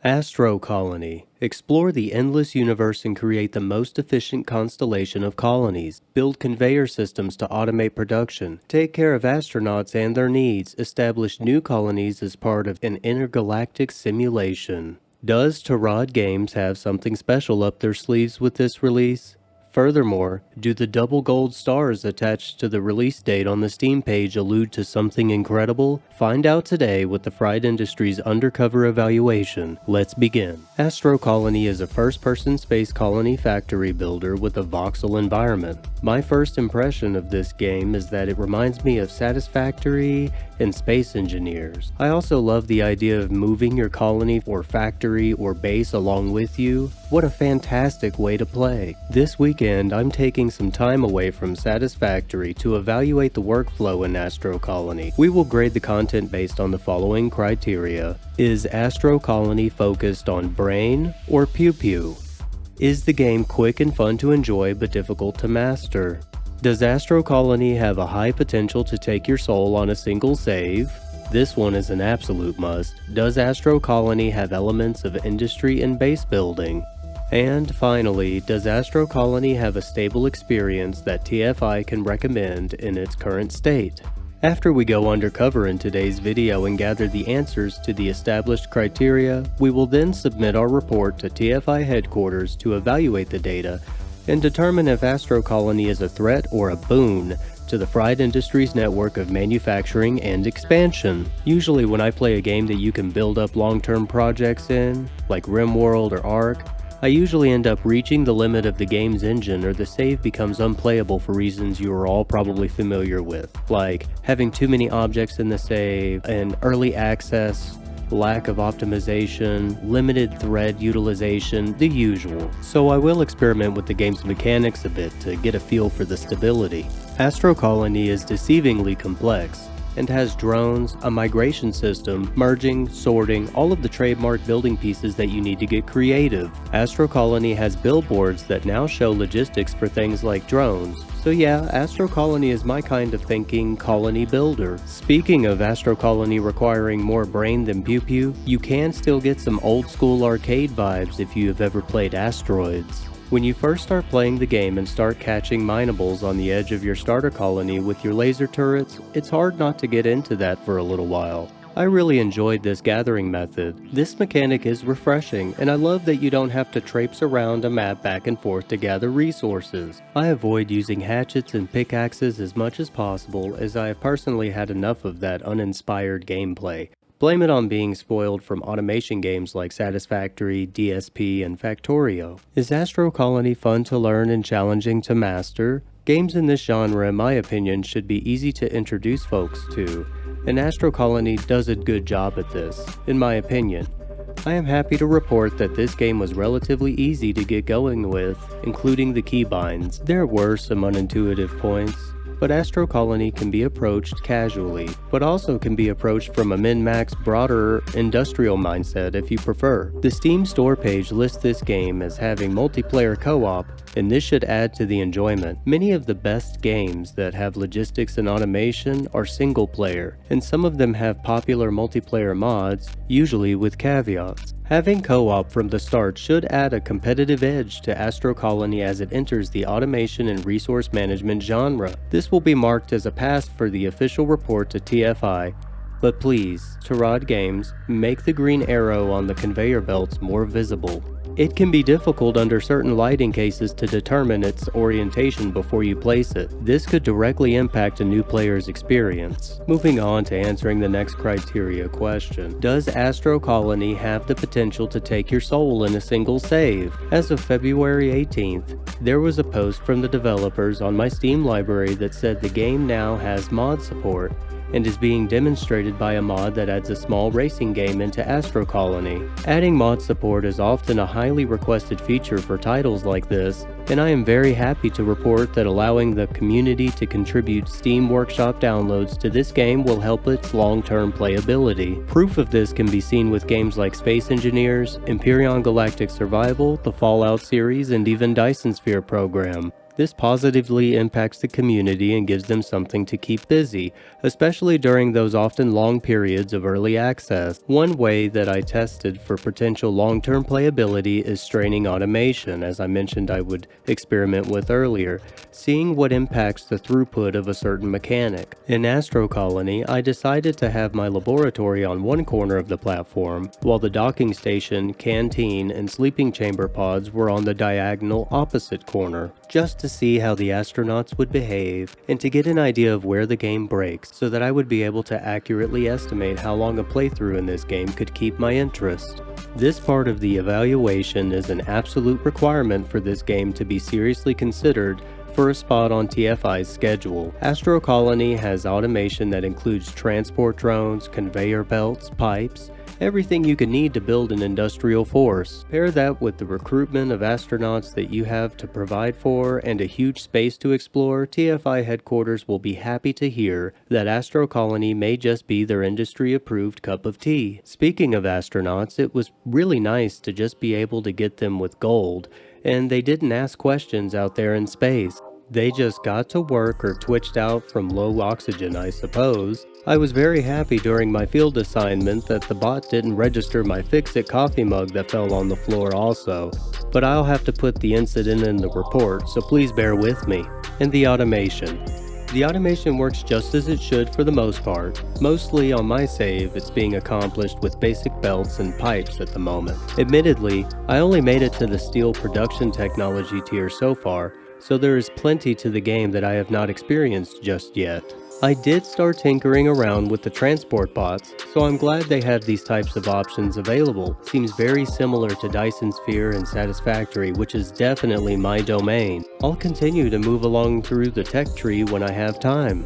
Astro Colony. Explore the endless universe and create the most efficient constellation of colonies. Build conveyor systems to automate production. Take care of astronauts and their needs. Establish new colonies as part of an intergalactic simulation. Does T.F.I Games have something special up their sleeves with this release? Furthermore, do the double gold stars attached to the release date on the Steam page allude to something incredible? Find out today with the Fried Industries undercover evaluation. Let's begin. Astro Colony is a first-person space colony factory builder with a voxel environment. My first impression of this game is that it reminds me of Satisfactory and Space Engineers. I also love the idea of moving your colony or factory or base along with you. What a fantastic way to play. This weekend, I'm taking some time away from Satisfactory to evaluate the workflow in Astro Colony. We will grade the content based on the following criteria. Is Astro Colony focused on brain or pew-pew? Is the game quick and fun to enjoy but difficult to master? Does Astro Colony have a high potential to take your soul on a single save? This one is an absolute must. Does Astro Colony have elements of industry and base building? And finally, does Astro Colony have a stable experience that TFI can recommend in its current state? After we go undercover in today's video and gather the answers to the established criteria, we will then submit our report to TFI headquarters to evaluate the data and determine if Astro Colony is a threat or a boon to the Fried Industries network of manufacturing and expansion. Usually when I play a game that you can build up long-term projects in, like RimWorld or Ark, I usually end up reaching the limit of the game's engine or the save becomes unplayable for reasons you are all probably familiar with, like having too many objects in the save, and early access, lack of optimization, limited thread utilization, the usual. So I will experiment with the game's mechanics a bit to get a feel for the stability. Astro Colony is deceivingly complex and has drones, a migration system, merging, sorting, all of the trademark building pieces that you need to get creative. Astro Colony has billboards that now show logistics for things like drones. So yeah, Astro Colony is my kind of thinking colony builder. Speaking of Astro Colony requiring more brain than pew-pew, you can still get some old school arcade vibes if you have ever played Asteroids. When you first start playing the game and start catching minables on the edge of your starter colony with your laser turrets, it's hard not to get into that for a little while. I really enjoyed this gathering method. This mechanic is refreshing, and I love that you don't have to traipse around a map back and forth to gather resources. I avoid using hatchets and pickaxes as much as possible, as I have personally had enough of that uninspired gameplay. Blame it on being spoiled from automation games like Satisfactory, DSP, and Factorio. Is Astro Colony fun to learn and challenging to master? Games in this genre, in my opinion, should be easy to introduce folks to, and Astro Colony does a good job at this, in my opinion. I am happy to report that this game was relatively easy to get going with, including the keybinds. There were some unintuitive points, but Astro Colony can be approached casually, but also can be approached from a min-max, broader, industrial mindset if you prefer. The Steam store page lists this game as having multiplayer co-op, and this should add to the enjoyment. Many of the best games that have logistics and automation are single player, and some of them have popular multiplayer mods, usually with caveats. Having co-op from the start should add a competitive edge to Astro Colony as it enters the automation and resource management genre. This will be marked as a pass for the official report to TFI, but please, T.F.I Games, make the green arrow on the conveyor belts more visible. It can be difficult under certain lighting cases to determine its orientation before you place it. This could directly impact a new player's experience. Moving on to answering the next criteria question. Does Astro Colony have the potential to take your soul in a single save? As of February 18th, there was a post from the developers on my Steam library that said the game now has mod support and is being demonstrated by a mod that adds a small racing game into Astro Colony. Adding mod support is often a highly requested feature for titles like this, and I am very happy to report that allowing the community to contribute Steam Workshop downloads to this game will help its long-term playability. Proof of this can be seen with games like Space Engineers, Empyrion Galactic Survival, the Fallout series, and even Dyson Sphere program. This positively impacts the community and gives them something to keep busy, especially during those often long periods of early access. One way that I tested for potential long-term playability is straining automation, as I mentioned I would experiment with earlier, seeing what impacts the throughput of a certain mechanic. In Astro Colony, I decided to have my laboratory on one corner of the platform, while the docking station, canteen, and sleeping chamber pods were on the diagonal opposite corner, just to see how the astronauts would behave and to get an idea of where the game breaks so that I would be able to accurately estimate how long a playthrough in this game could keep my interest. This part of the evaluation is an absolute requirement for this game to be seriously considered for a spot on TFI's schedule. Astro Colony has automation that includes transport drones, conveyor belts, pipes, everything you could need to build an industrial force. Pair that with the recruitment of astronauts that you have to provide for and a huge space to explore, TFI headquarters will be happy to hear that Astro Colony may just be their industry-approved cup of tea. Speaking of astronauts, it was really nice to just be able to get them with gold, and they didn't ask questions out there in space. They just got to work or twitched out from low oxygen, I suppose. I was very happy during my field assignment that the bot didn't register my Fix-It coffee mug that fell on the floor also, but I'll have to put the incident in the report, so please bear with me. And the automation. The automation works just as it should for the most part. Mostly on my save, it's being accomplished with basic belts and pipes at the moment. Admittedly, I only made it to the steel production technology tier so far, so there is plenty to the game that I have not experienced just yet. I did start tinkering around with the transport bots, so I'm glad they have these types of options available. Seems very similar to Dyson Sphere and Satisfactory, which is definitely my domain. I'll continue to move along through the tech tree when I have time.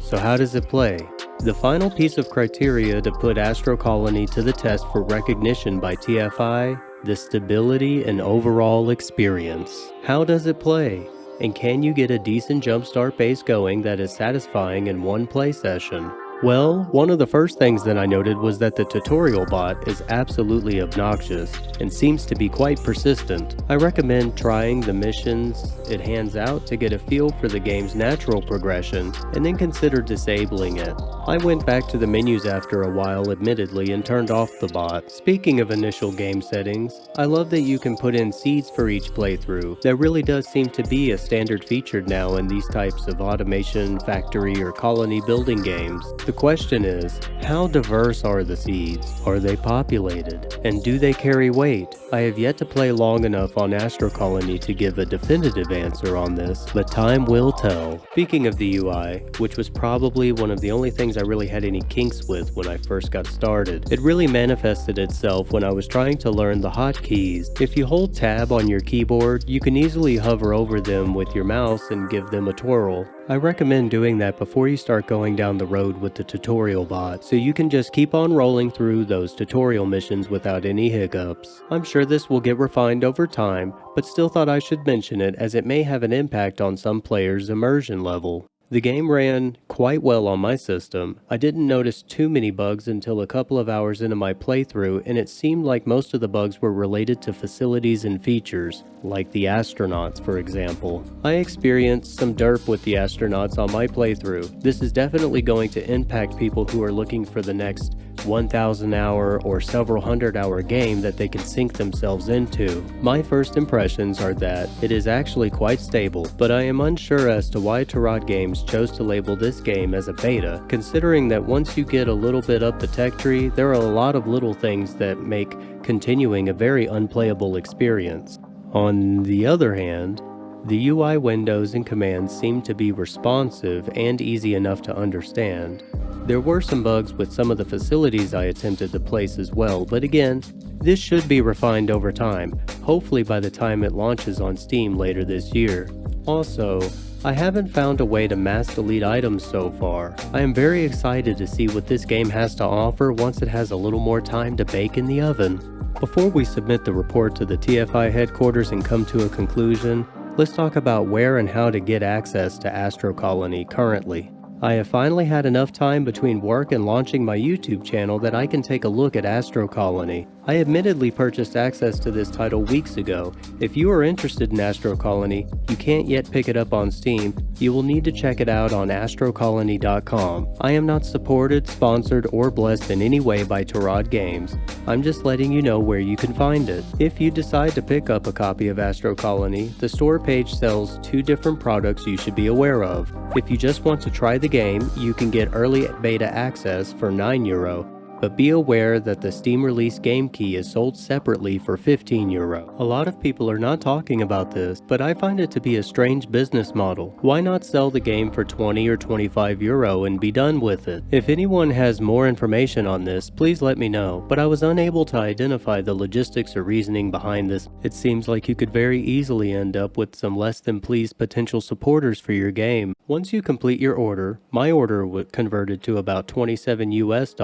So how does it play? The final piece of criteria to put Astro Colony to the test for recognition by TFI, the stability and overall experience. How does it play? And can you get a decent jumpstart base going that is satisfying in one play session? Well, one of the first things that I noted was that the tutorial bot is absolutely obnoxious and seems to be quite persistent. I recommend trying the missions it hands out to get a feel for the game's natural progression and then consider disabling it. I went back to the menus after a while admittedly and turned off the bot. Speaking of initial game settings, I love that you can put in seeds for each playthrough. That really does seem to be a standard feature now in these types of automation, factory, or colony building games. The question is, how diverse are the seeds? Are they populated? And do they carry weight? I have yet to play long enough on Astro Colony to give a definitive answer on this, but time will tell. Speaking of the UI, which was probably one of the only things I really had any kinks with when I first got started, it really manifested itself when I was trying to learn the hotkeys. If you hold tab on your keyboard, you can easily hover over them with your mouse and give them a twirl. I recommend doing that before you start going down the road with the tutorial bot, so you can just keep on rolling through those tutorial missions without any hiccups. I'm sure this will get refined over time, but still thought I should mention it as it may have an impact on some players' immersion level. The game ran quite well on my system. I didn't notice too many bugs until a couple of hours into my playthrough, and it seemed like most of the bugs were related to facilities and features, like the astronauts for example. I experienced some derp with the astronauts on my playthrough. This is definitely going to impact people who are looking for the next 1,000 hour or several hundred hour game that they can sink themselves into. My first impressions are that it is actually quite stable, but I am unsure as to why Tarot Games chose to label this game as a beta, considering that once you get a little bit up the tech tree, there are a lot of little things that make continuing a very unplayable experience. On the other hand, the UI windows and commands seem to be responsive and easy enough to understand. There were some bugs with some of the facilities I attempted to place as well, but again, this should be refined over time, hopefully by the time it launches on Steam later this year. Also, I haven't found a way to mass delete items so far. I am very excited to see what this game has to offer once it has a little more time to bake in the oven. Before we submit the report to the TFI headquarters and come to a conclusion, let's talk about where and how to get access to Astro Colony currently. I have finally had enough time between work and launching my YouTube channel that I can take a look at Astro Colony. I admittedly purchased access to this title weeks ago. If you are interested in Astro Colony, you can't yet pick it up on Steam, you will need to check it out on astrocolony.com. I am not supported, sponsored, or blessed in any way by T.F.I Games. I'm just letting you know where you can find it. If you decide to pick up a copy of Astro Colony, the store page sells 2 different products you should be aware of. If you just want to try the game, you can get early beta access for €9. But be aware that the Steam release game key is sold separately for €15. A lot of people are not talking about this, but I find it to be a strange business model. Why not sell the game for €20 or €25 and be done with it? If anyone has more information on this, please let me know, but I was unable to identify the logistics or reasoning behind this. It seems like you could very easily end up with some less than pleased potential supporters for your game. Once you complete your order, my order converted to about $27 US.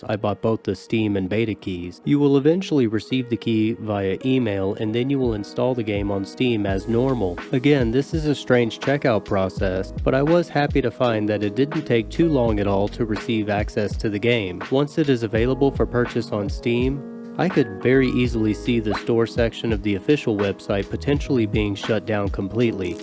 I bought both the Steam and beta keys. You will eventually receive the key via email, and then you will install the game on Steam as normal. Again, this is a strange checkout process, but I was happy to find that it didn't take too long at all to receive access to the game. Once it is available for purchase on Steam, I could very easily see the store section of the official website potentially being shut down completely.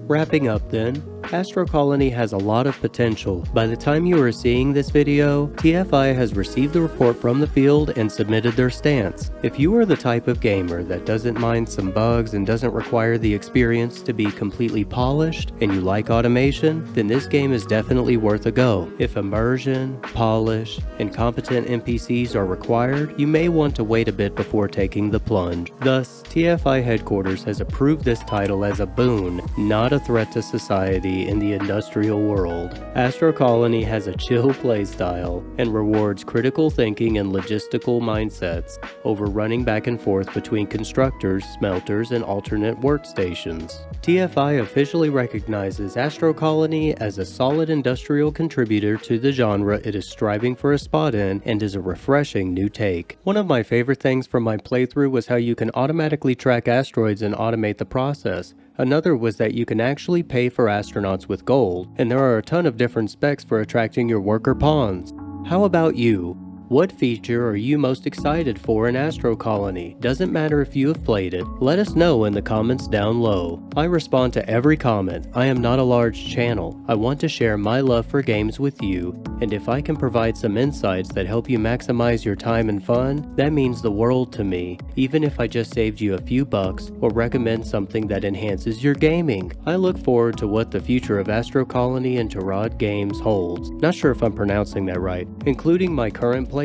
Wrapping up then, Astro Colony has a lot of potential. By the time you are seeing this video, T.F.I has received the report from the field and submitted their stance. If you are the type of gamer that doesn't mind some bugs and doesn't require the experience to be completely polished, and you like automation, then this game is definitely worth a go. If immersion, polish, and competent NPCs are required, you may want to wait a bit before taking the plunge. Thus, T.F.I headquarters has approved this title as a boon, not a threat to society in the industrial world. Astro Colony has a chill playstyle and rewards critical thinking and logistical mindsets over running back and forth between constructors, smelters, and alternate workstations. T.F.I officially recognizes Astro Colony as a solid industrial contributor to the genre it is striving for a spot in, and is a refreshing new take. One of my favorite things from my playthrough was how you can automatically track asteroids and automate the process. Another was that you can actually pay for astronauts with gold, and there are a ton of different specs for attracting your worker pawns. How about you? What feature are you most excited for in Astro Colony? Doesn't matter if you have played it, let us know in the comments down low. I respond to every comment. I am not a large channel. I want to share my love for games with you, and if I can provide some insights that help you maximize your time and fun, that means the world to me, even if I just saved you a few bucks or recommend something that enhances your gaming. I look forward to what the future of Astro Colony and T.F.I Games holds. Not sure if I'm pronouncing that right. Including my current playthrough.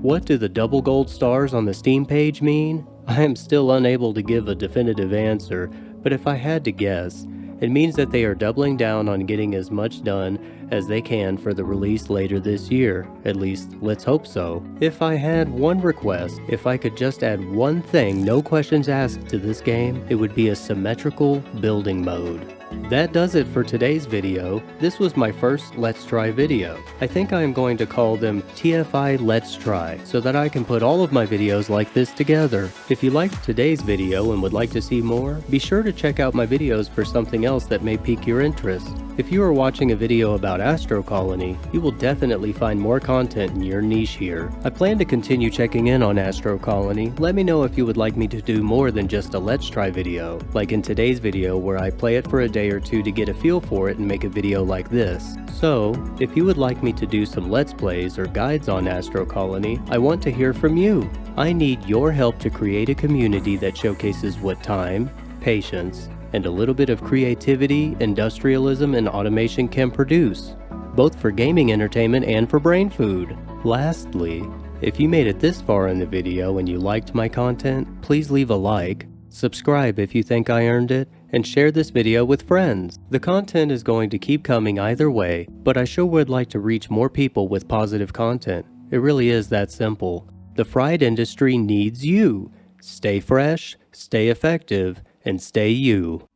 What do the double gold stars on the Steam page mean? I am still unable to give a definitive answer, but if I had to guess, it means that they are doubling down on getting as much done as they can for the release later this year. At least, let's hope so. If I had one request, if I could just add one thing, no questions asked, to this game, it would be a symmetrical building mode. That does it for today's video. This was my first Let's Try video. I think I am going to call them T.F.I Let's Try, so that I can put all of my videos like this together. If you liked today's video and would like to see more, be sure to check out my videos for something else that may pique your interest. If you are watching a video about Astro Colony, you will definitely find more content in your niche here. I plan to continue checking in on Astro Colony. Let me know if you would like me to do more than just a Let's Try video, like in today's video where I play it for a day or two to get a feel for it and make a video like this. So, if you would like me to do some Let's Plays or guides on Astro Colony, I want to hear from you. I need your help to create a community that showcases what time, patience, and a little bit of creativity, industrialism, and automation can produce, both for gaming entertainment and for brain food. Lastly, if you made it this far in the video and you liked my content, please leave a like, subscribe if you think I earned it, and share this video with friends. The content is going to keep coming either way, but I sure would like to reach more people with positive content. It really is that simple. The fried industry needs you. Stay fresh, stay effective, and stay you.